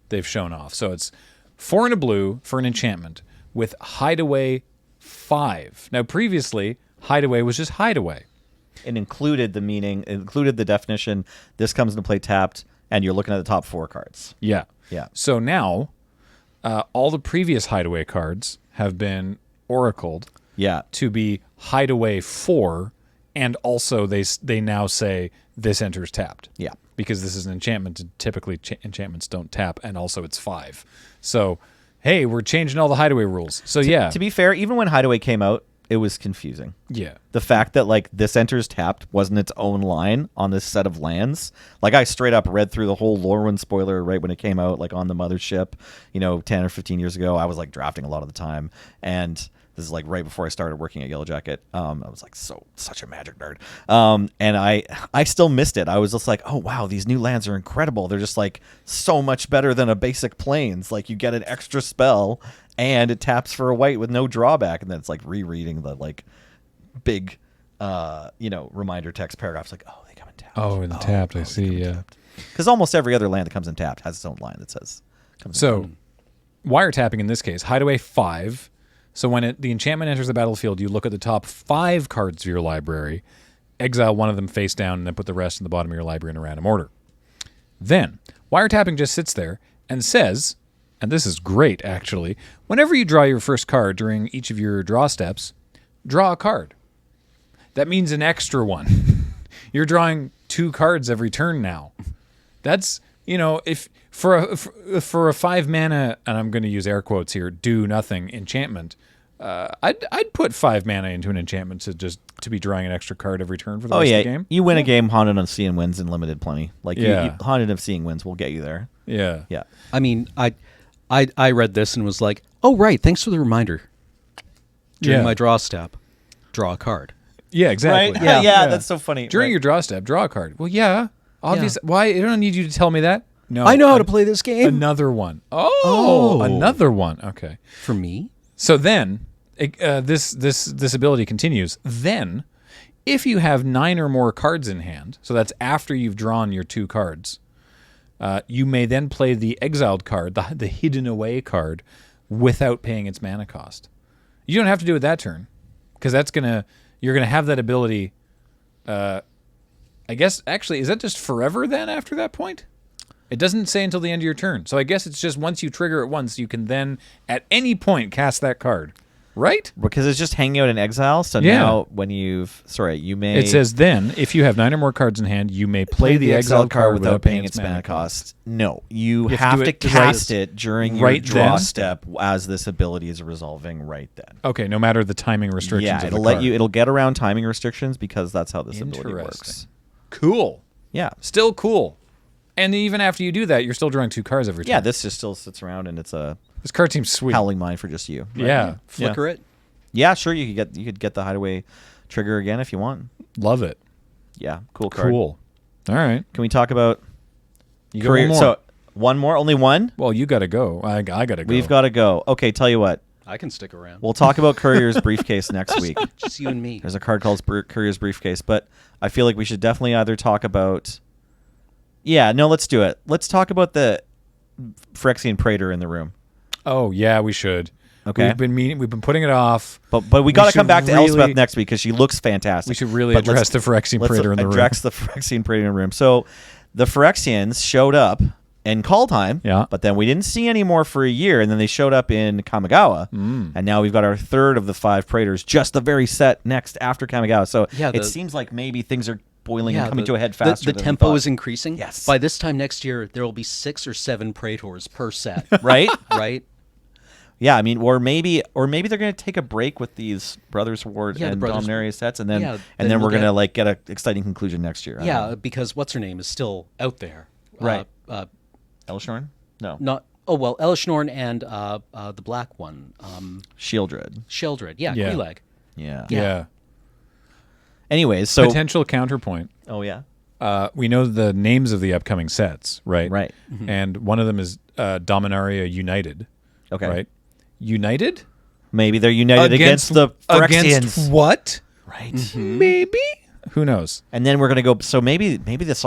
A: they've shown off. So it's 4 and a blue for an enchantment with Hideaway 5. Now previously, Hideaway was just Hideaway.
B: It included the definition, this comes into play tapped, and you're looking at the top 4 cards.
A: Yeah.
B: Yeah.
A: So now, all the previous Hideaway cards have been oracled
B: Yeah.
A: to be Hideaway 4, and also they now say this enters tapped.
B: Yeah.
A: Because this is an enchantment, and typically enchantments don't tap, and also it's 5. So, hey, we're changing all the Hideaway rules. So yeah.
B: To be fair, even when Hideaway came out, it was confusing.
A: Yeah.
B: The fact that like this enters tapped wasn't its own line on this set of lands. Like I straight up read through the whole Lorwyn spoiler right when it came out, like on the mothership, 10 or 15 years ago. I was like drafting a lot of the time, and this is like right before I started working at Yellow Jacket. I was like such a Magic nerd, and I still missed it. I was just like, oh wow, these new lands are incredible. They're just like so much better than a basic plains. Like you get an extra spell, and it taps for a white with no drawback, and then it's like rereading the like big reminder text paragraphs like, oh, they come in tapped.
A: Oh, in the tapped, I see, yeah.
B: Because almost every other land that comes in tapped has its own line that says comes in
A: So, wiretapping in this case, Hideaway 5. So when the enchantment enters the battlefield, you look at the top 5 cards of your library, exile one of them face down, and then put the rest in the bottom of your library in a random order. Then, wiretapping just sits there and says, and this is great actually, whenever you draw your first card during each of your draw steps, draw a card. That means an extra one. You're drawing 2 cards every turn now. That's, if for a 5 mana, and I'm going to use air quotes here, do nothing enchantment, I'd put 5 mana into an enchantment to be drawing an extra card every turn for the rest of the game.
B: You win a game, Haunted of Seeing wins in limited plenty. Like
A: Yeah.
B: Haunted of Seeing wins will get you there.
A: Yeah.
B: Yeah.
C: I mean, I read this and was like, oh, right, thanks for the reminder. During
A: Yeah.
C: my draw step, draw a card.
A: Yeah, exactly.
B: Right? Yeah, that's so funny.
A: During
B: Right.
A: your draw step, draw a card. Well, yeah. Obviously. Why? I don't need you to tell me that. No.
C: I know how to play this game.
A: Another one. Oh, another one. Okay.
C: For me?
A: So then, this ability continues. Then, If you have 9 or more cards in hand, so that's after you've drawn your 2 cards, you may then play the exiled card, the hidden away card, without paying its mana cost. You don't have to do it that turn, because you're gonna have that ability. I guess actually, is that just forever then after that point? It doesn't say until the end of your turn. So I guess it's just once you trigger it once, you can then at any point cast that card. Right?
B: Because it's just hanging out in exile. So
A: Yeah.
B: now when you may...
A: It says then, if you have 9 or more cards in hand, you may play the exiled card without paying its mana
B: cost. No, you
A: You
B: have to
A: do it
B: cast it during your
A: right
B: draw
A: then?
B: step as this ability is resolving right then.
A: Okay, no matter the timing restrictions
B: Yeah,
A: of
B: it'll
A: the
B: let
A: card.
B: you. It'll get around timing restrictions because that's how this ability works.
A: Interesting. Cool.
B: Yeah,
A: Still cool. And even after you do that, you're still drawing 2 cards every
B: yeah.
A: time.
B: This just still sits around and it's a
A: This card seems sweet.
B: howling mine for just you.
A: Yeah.
C: Flicker it.
B: Yeah, sure. You could get the hideaway trigger again if you want.
A: Love it.
B: Yeah, cool card.
A: Cool. All right.
B: Can we talk about
A: You got one more.
B: So one more, only one.
A: Well, you got to go. I got to go.
B: We've got to go. Okay, tell you what.
C: I can stick around.
B: We'll talk about Courier's Briefcase next week.
C: Just you and me.
B: There's a card called Courier's Briefcase, but I feel like we should definitely either talk about... Yeah, no, let's do it. Let's talk about the Phyrexian Praetor in the room.
A: Oh, yeah, we should.
B: Okay.
A: We've been putting it off.
B: But we got to
A: should
B: come back to
A: really-
B: Elspeth next week because she looks fantastic.
A: We should really
B: But
A: address the Phyrexian Praetor in the room.
B: Address the Phyrexian Praetor in the room. So the Phyrexians showed up in Kaldheim,
A: Yeah.
B: but then we didn't see any more for a year, and then they showed up in Kamigawa, and now we've got our third of the 5 Praetors, just the very set next after Kamigawa. So
C: Yeah,
B: it seems like maybe things are boiling and coming to a head faster.
C: The
B: than we
C: tempo
B: thought.
C: is increasing.
B: Yes.
C: By this time next year, there will be 6 or 7 Praetors per set.
B: Right?
C: Right?
B: Yeah, I mean, or maybe they're going to take a break with these Brothers Ward
C: Yeah, the
B: and
C: Brothers-
B: Dominaria sets, and then
C: Yeah,
B: and
C: then
B: then
C: we'll
B: we're going to
C: get-
B: get an exciting conclusion next year. I don't
C: Yeah,
B: know.
C: because what's her name is still out there.
B: Right.
C: Elishnorn?
B: No.
C: Not. Oh well, Elishnorn and the black one,
B: Shieldred.
C: Sheldred. Yeah,
A: Yeah.
C: Quelaag.
B: Yeah.
A: Yeah.
B: Anyways, so
A: Potential counterpoint.
B: oh yeah,
A: We know the names of the upcoming sets, right?
B: right.
A: And one of them is Dominaria United.
B: Okay.
A: Right? United?
B: Maybe they're united against the Phyrexians.
A: Against what?
B: Right.
A: Maybe? Who knows?
B: And then we're gonna go. So maybe this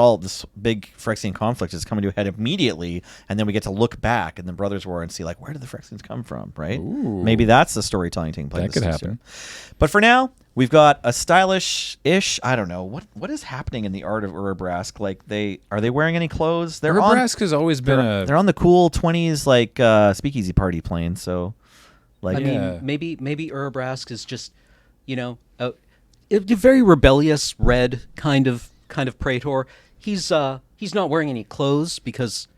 B: big Phyrexian conflict is coming to a head immediately, and then we get to look back in the Brothers War and see like where did the Phyrexians come from, right?
A: Ooh.
B: Maybe that's the storytelling taking place.
A: That could
B: this
A: happen.
B: year. But for now, we've got a stylish-ish. I don't know what is happening in the art of Urabrask. Like are they wearing any clothes? They're on.
A: Urabrask has always been
B: They're on the cool 20s like speakeasy party plane. So like
C: I
A: Yeah.
C: mean, maybe Urabrask is just, a very rebellious red kind of Praetor. He's not wearing any clothes because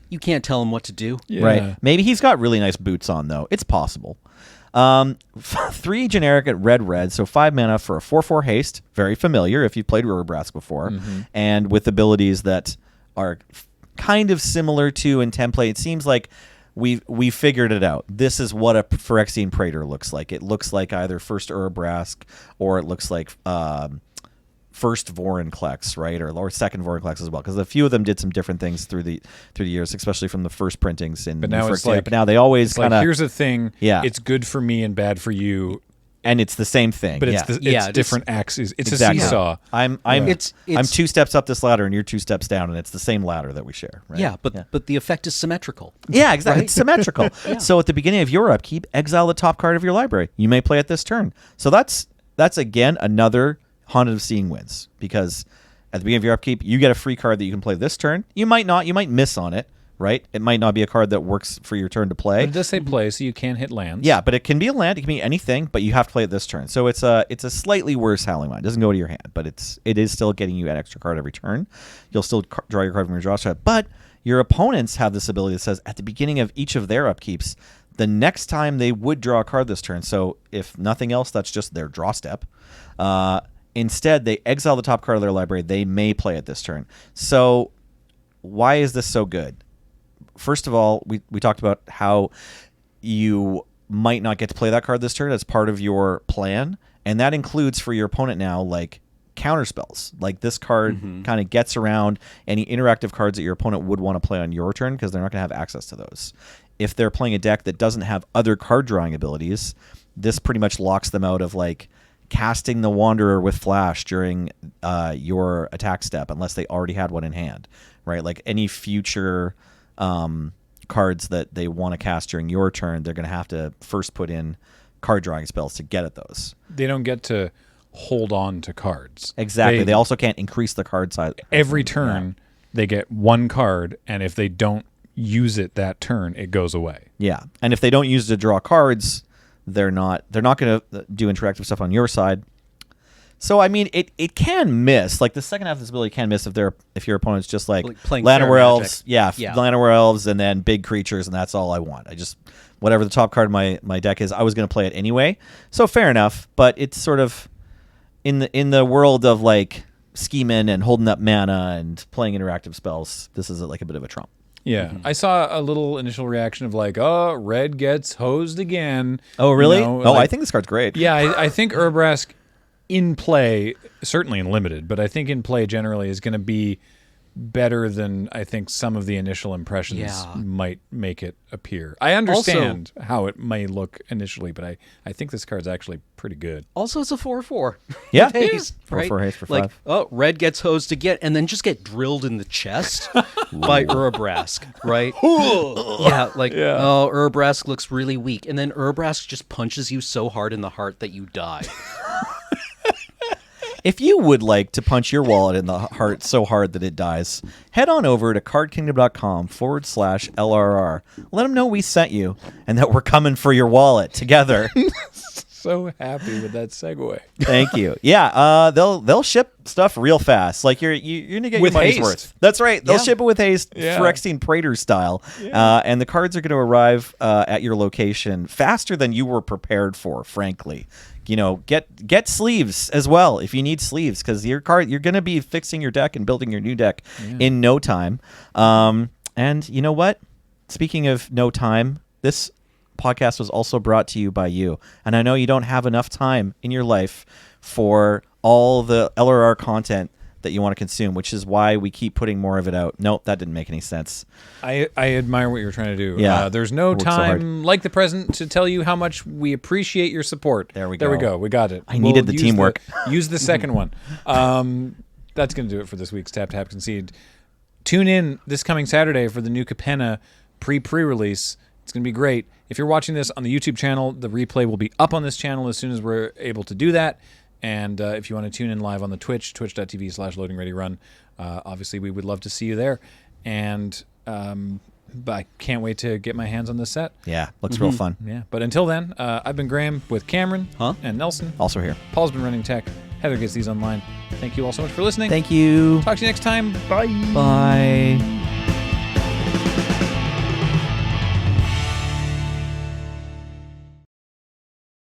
C: you can't tell him what to do.
A: Yeah.
B: Right. Maybe he's got really nice boots on, though. It's possible. 3 generic at red, so 5 mana for a 4/4 haste. Very familiar if you've played Urabrask before. And with abilities that are kind of similar to in template. It seems like we figured it out. This is what a Phyrexian Praetor looks like. It looks like either first Urabrask or it looks like first Vorinclex, right, or second Vorinclex as well, because a few of them did some different things through the years, especially from the first printings in
A: But now
B: New
A: it's
B: Phyrexian.
A: like-
B: But now they always
A: It's like,
B: kind of
A: here's a thing.
B: Yeah.
A: It's good for me and bad for you.
B: and it's the same thing.
A: But
B: yeah.
A: it's different axes. It's
B: Exactly.
A: a seesaw.
B: I'm
C: It's-
B: 2 steps up this ladder and you're 2 steps down, and it's the same ladder that we share. Right?
C: Yeah, but the effect is symmetrical.
B: Yeah, exactly. It's symmetrical. So at the beginning of your upkeep, exile the top card of your library. You may play it this turn. So that's again another Haunted of Seeing wins, because at the beginning of your upkeep, you get a free card that you can play this turn. You might not. You might miss on it, right? It might not be a card that works for your turn to play.
A: But it does say play, so you can hit lands.
B: Yeah, but it can be a land. It can be anything, but you have to play it this turn. So it's a slightly worse Howling Mine. It doesn't go to your hand, but it is still getting you an extra card every turn. You'll still draw your card from your draw step, but your opponents have this ability that says at the beginning of each of their upkeeps, the next time they would draw a card this turn. So if nothing else, that's just their draw step. Instead, they exile the top card of their library. They may play it this turn. So why is this so good? First of all, we talked about how you might not get to play that card this turn as part of your plan, and that includes for your opponent now like counter spells. Like this card kind of gets around any interactive cards that your opponent would want to play on your turn, because they're not going to have access to those. If they're playing a deck that doesn't have other card drawing abilities, this pretty much locks them out of like casting the Wanderer with Flash during your attack step unless they already had one in hand, right? Like any future cards that they want to cast during your turn, they're going to have to first put in card drawing spells to get at those.
A: They don't get to hold on to cards.
B: Exactly. They also can't increase the card size.
A: Every turn, they get one card, and if they don't use it that turn, it goes away.
B: Yeah, and if they don't use it to draw cards, they're not going to do interactive stuff on your side. So I mean, it can miss. Like the second half of this ability can miss if your opponent's just like
C: playing
B: Llanowar
C: fair
B: elves,
C: magic.
B: Llanowar elves, and then big creatures, and that's all I want. I just whatever the top card of my deck is, I was going to play it anyway. So fair enough, but it's sort of in the world of like scheming and holding up mana and playing interactive spells. This is like a bit of a trump.
A: Yeah, I saw a little initial reaction of like, oh, red gets hosed again.
B: Oh, really?
A: You know,
B: I
A: like,
B: think this card's great.
A: Yeah, I think Urbrask in play, certainly in limited, but I think in play generally is going to be better than I think some of the initial impressions might make it appear. I understand how it may look initially, but I think this card's actually pretty good.
C: Also, it's a 4/4.
B: Yeah,
C: With haste, right?
B: 4/4 haste for
C: like,
B: 5.
C: oh, red gets hosed again, and then just get drilled in the chest by Urbrask, right? Oh, Urbrask looks really weak, and then Urbrask just punches you so hard in the heart that you die.
B: If you would like to punch your wallet in the heart so hard that it dies, head on over to cardkingdom.com/LRR. Let them know we sent you and that we're coming for your wallet together.
A: So happy with that segue.
B: Thank you. Yeah, they'll ship stuff real fast. Like you're gonna get
A: With
B: your money's
A: haste.
B: worth. That's right. They'll ship it with haste,
A: Yeah.
B: Phyrexian Praetor style, and the cards are going to arrive at your location faster than you were prepared for. Frankly, you know, get sleeves as well if you need sleeves, because you're going to be fixing your deck and building your new deck in no time. And you know what? Speaking of no time, this podcast was also brought to you by you. And I know you don't have enough time in your life for all the LRR content that you want to consume, which is why we keep putting more of it out. Nope, that didn't make any sense.
A: I admire what you're trying to do.
B: Yeah.
A: There's no
B: Worked so hard.
A: time like the present to tell you how much we appreciate your support.
B: There we
A: There we
B: go.
A: go. We got it.
B: I needed the
A: use
B: teamwork.
A: Use the second one. That's going to do it for this week's Tap Tap Concede. Tune in this coming Saturday for the new Capenna pre-release. It's going to be great. If you're watching this on the YouTube channel, the replay will be up on this channel as soon as we're able to do that. And if you want to tune in live on the Twitch, twitch.tv/loadingreadyrun, obviously we would love to see you there. And but I can't wait to get my hands on this set.
B: Yeah, looks real fun.
A: Yeah. But until then, I've been Graham with Cameron and Nelson.
B: Also here.
A: Paul's been running tech. Heather gets these online. Thank you all so much for listening.
B: Thank you.
A: Talk to you next time. Bye.
B: Bye.